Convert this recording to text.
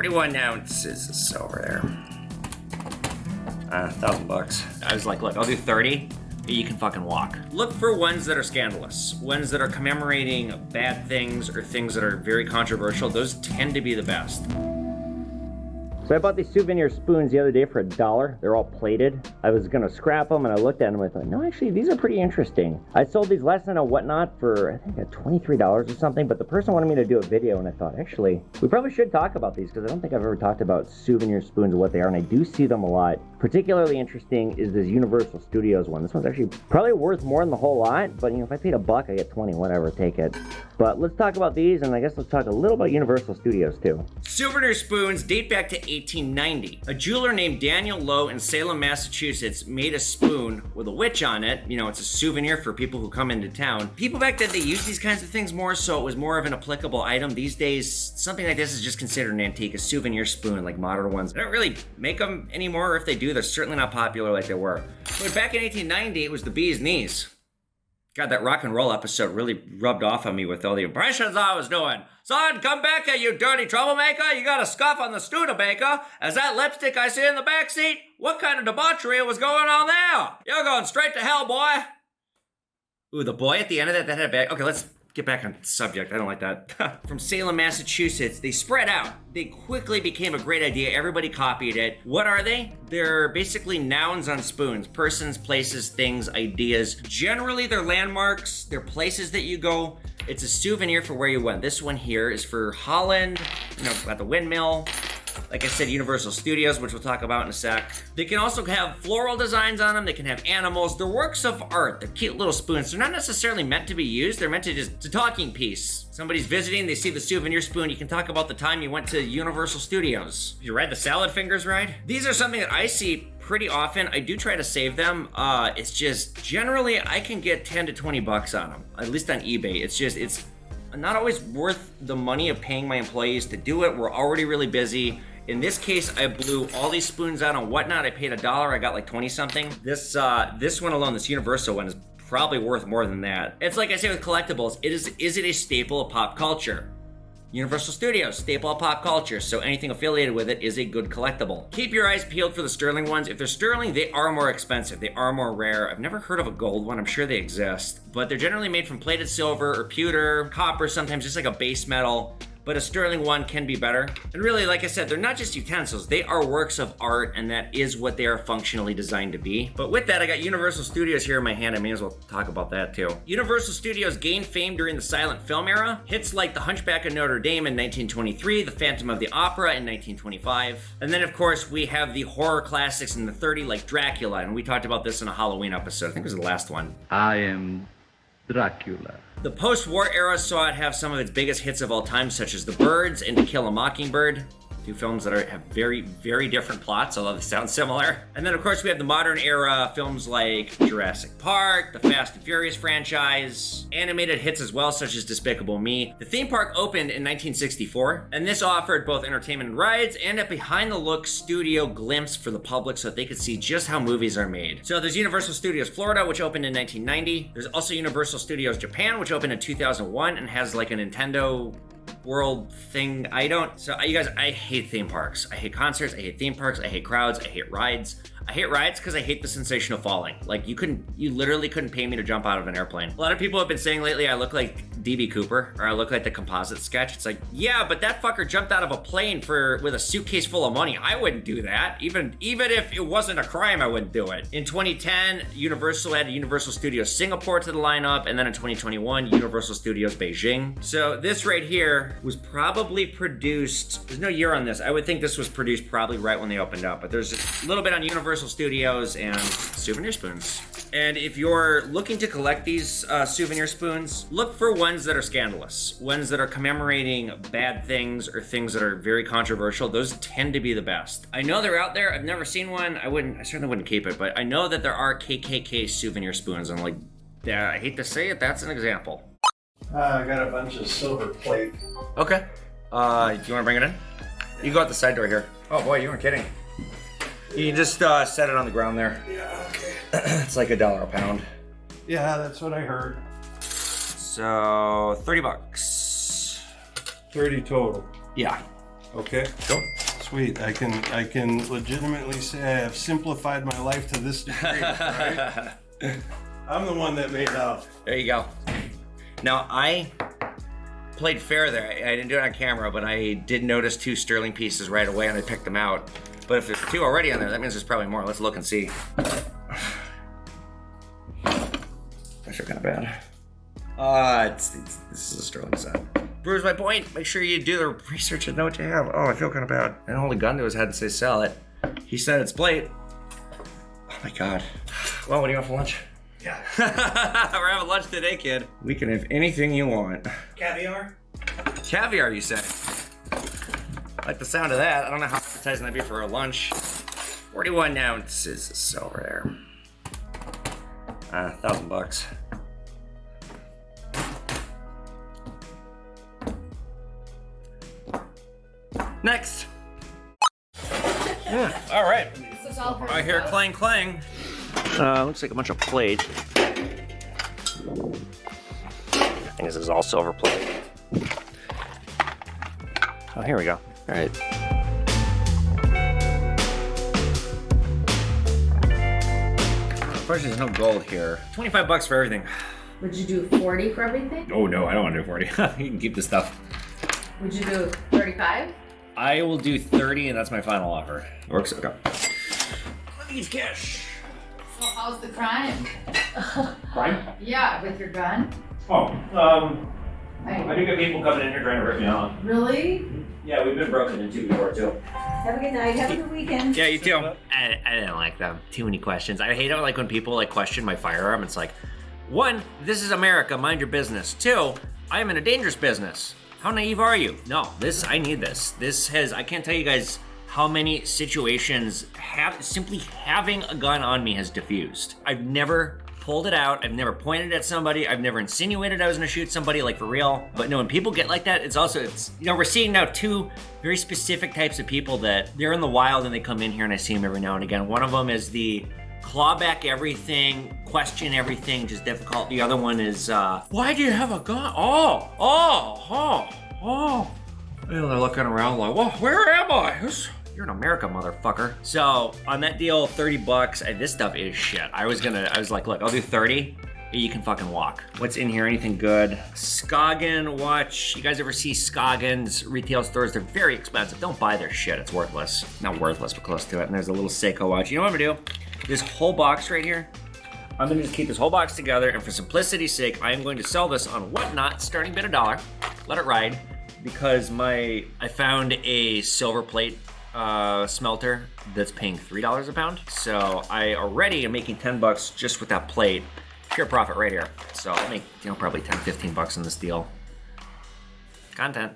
41 ounces of silver there. $1,000. I was like, look, I'll do 30. You can fucking walk. Look for ones that are scandalous, ones that are commemorating bad things or things that are very controversial. Those tend to be the best. So I bought these souvenir spoons the other day for $1. They're all plated. I was gonna scrap them and I looked at them and I thought, no, actually, these are pretty interesting. I sold these last night on Whatnot for, I think, $23 or something, but the person wanted me to do a video and I thought, actually, we probably should talk about these because I don't think I've ever talked about souvenir spoons and what they are, and I do see them a lot. Particularly interesting is this Universal Studios one. This one's actually probably worth more than the whole lot, but you know, if I paid $1, I get 20, whatever, take it. But let's talk about these, and I guess let's talk a little about Universal Studios too. Souvenir spoons date back to 1890. A jeweler named Daniel Lowe in Salem, Massachusetts made a spoon with a witch on it. You know, it's a souvenir for people who come into town. People back then, they used these kinds of things more, so it was more of an applicable item. These days, something like this is just considered an antique, a souvenir spoon, like modern ones. They don't really make them anymore, or if they do, they're certainly not popular like they were. But back in 1890, it was the bee's knees. God, that rock and roll episode really rubbed off on me with all the impressions I was doing. Son, come back here, you dirty troublemaker. You got a scuff on the Studebaker. Is that lipstick I see in the back seat? What kind of debauchery was going on there? You're going straight to hell, boy. Ooh, the boy at the end of that had a bag. Okay, let's get back on subject. I don't like that. From Salem, Massachusetts, they spread out. They quickly became a great idea. Everybody copied it. What are they? They're basically nouns on spoons. Persons, places, things, ideas. Generally, they're landmarks. They're places that you go. It's a souvenir for where you went. This one here is for Holland, you know, at the windmill. Like I said, Universal Studios, which we'll talk about in a sec. They can also have floral designs on them. They can have animals. They're works of art. They're cute little spoons. They're not necessarily meant to be used. They're meant to just, it's a talking piece. Somebody's visiting, they see the souvenir spoon. You can talk about the time you went to Universal Studios. You ride the salad fingers ride? These are something that I see pretty often. I do try to save them. It's just, generally, I can get 10 to 20 bucks on them, at least on eBay. It's not always worth the money of paying my employees to do it. We're already really busy. In this case, I blew all these spoons out on Whatnot. I paid $1. I got like 20 something. This one alone, this Universal one, is probably worth more than that. It's like I say with collectibles, is it a staple of pop culture? Universal Studios, staple of pop culture, so anything affiliated with it is a good collectible. Keep your eyes peeled for the sterling ones. If they're sterling, they are more expensive. They are more rare. I've never heard of a gold one. I'm sure they exist, but they're generally made from plated silver or pewter, copper, sometimes just like a base metal. But a sterling one can be better. And really, like I said, they're not just utensils, they are works of art, and that is what they are functionally designed to be. But with that, I got Universal Studios here in my hand. I may as well talk about that too. Universal Studios gained fame during the silent film era. Hits like The Hunchback of Notre Dame in 1923, The Phantom of the Opera in 1925. And then, of course, we have the horror classics in the 30s like Dracula, and we talked about this in a Halloween episode. I think it was the last one. I am Dracula. The post-war era saw it have some of its biggest hits of all time, such as The Birds and To Kill a Mockingbird. Two films that have very, very different plots, although they sound similar. And then, of course, we have the modern era films like Jurassic Park, the Fast and Furious franchise, animated hits as well, such as Despicable Me. The theme park opened in 1964, and this offered both entertainment and rides and a behind-the-look studio glimpse for the public so that they could see just how movies are made. So there's Universal Studios Florida, which opened in 1990. There's also Universal Studios Japan, which opened in 2001 and has like a Nintendo World thing. So you guys, I hate theme parks. I hate concerts, I hate theme parks, I hate crowds, I hate rides. I hate rides because I hate the sensation of falling. Like you literally couldn't pay me to jump out of an airplane. A lot of people have been saying lately I look like DB Cooper, or I look like the composite sketch. It's like, yeah, but that fucker jumped out of a plane with a suitcase full of money. I wouldn't do that. Even if it wasn't a crime, I wouldn't do it. In 2010, Universal added Universal Studios Singapore to the lineup, and then in 2021, Universal Studios Beijing. So this right here was probably produced, there's no year on this. I would think this was produced probably right when they opened up, but there's a little bit on Universal Studios and souvenir spoons. And if you're looking to collect these souvenir spoons, look for ones that are scandalous, ones that are commemorating bad things or things that are very controversial. Those tend to be the best. I know they're out there. I've never seen one. I certainly wouldn't keep it, but I know that there are KKK souvenir spoons. I'm like, yeah, I hate to say it, that's an example. I got a bunch of silver plate. Okay. Do you want to bring it in? You can go out the side door here. Oh boy, you weren't kidding. You can just set it on the ground there. Yeah, okay. It's like $1 a pound. Yeah, that's what I heard. So, 30 bucks. 30 total. Yeah. Okay. Go. Sweet. I can legitimately say I have simplified my life to this degree, right? I'm the one that made out. There you go. Now, I played fair there. I didn't do it on camera, but I did notice 2 sterling pieces right away, and I picked them out. But if there's 2 already on there, that means there's probably more. Let's look and see. I feel kind of bad. This is a sterling set. Proves my point. Make sure you do the research and know what you have. Oh, I feel kind of bad. I don't hold a gun to his head and say sell it. He said it's plate. Oh my God. Well, what do you want for lunch? Yeah. We're having lunch today, kid. We can have anything you want. Caviar? Caviar, you say? I like the sound of that. I don't know how appetizing that'd be for a lunch. 41 ounces of silver there. $1,000. Next. Yeah. All right. This is all for I hear clang clang. Looks like a bunch of plate. I think this is all silver plate. Oh, here we go. All right. Unfortunately, there's no gold here. $25 for everything. Would you do 40 for everything? Oh no, I don't want to do 40. You can keep the stuff. Would you do 35? I will do 30, and that's my final offer. Works. Okay. Let me use cash. So how's the crime? Crime? Yeah, with your gun? Oh, I do get people coming in here trying to rip me off. Really? Yeah, we've been broken into before too. Have a good night. Have a good weekend. Yeah, you too. I didn't like them. Too many questions. I hate it like when people like question my firearm. It's like, 1, this is America, mind your business. 2, I am in a dangerous business. How naive are you? No, I need this. I can't tell you guys how many situations simply having a gun on me has diffused. I've never pulled it out. I've never pointed at somebody. I've never insinuated I was gonna shoot somebody, like for real. But no, when people get like that, it's we're seeing now 2 very specific types of people that they're in the wild and they come in here, and I see them every now and again. One of them is the claw back everything, question everything, just difficult. The other one is, why do you have a gun? Oh. And they're looking around like, well, where am I? You're in America, motherfucker. So on that deal, $30, this stuff is shit. I was like, look, I'll do 30. You can fucking walk. What's in here? Anything good? Scoggin watch. You guys ever see Scoggins retail stores? They're very expensive. Don't buy their shit. It's worthless. Not worthless, but close to it. And there's a little Seiko watch. You know what I'm gonna do? This whole box right here, I'm gonna just keep this whole box together, and for simplicity's sake, I am going to sell this on Whatnot, starting bid $1. Let it ride, because I found a silver plate smelter that's paying $3 a pound. So I already am making $10 just with that plate. Pure profit right here. So I'll make, probably $10, $15 in this deal. Content.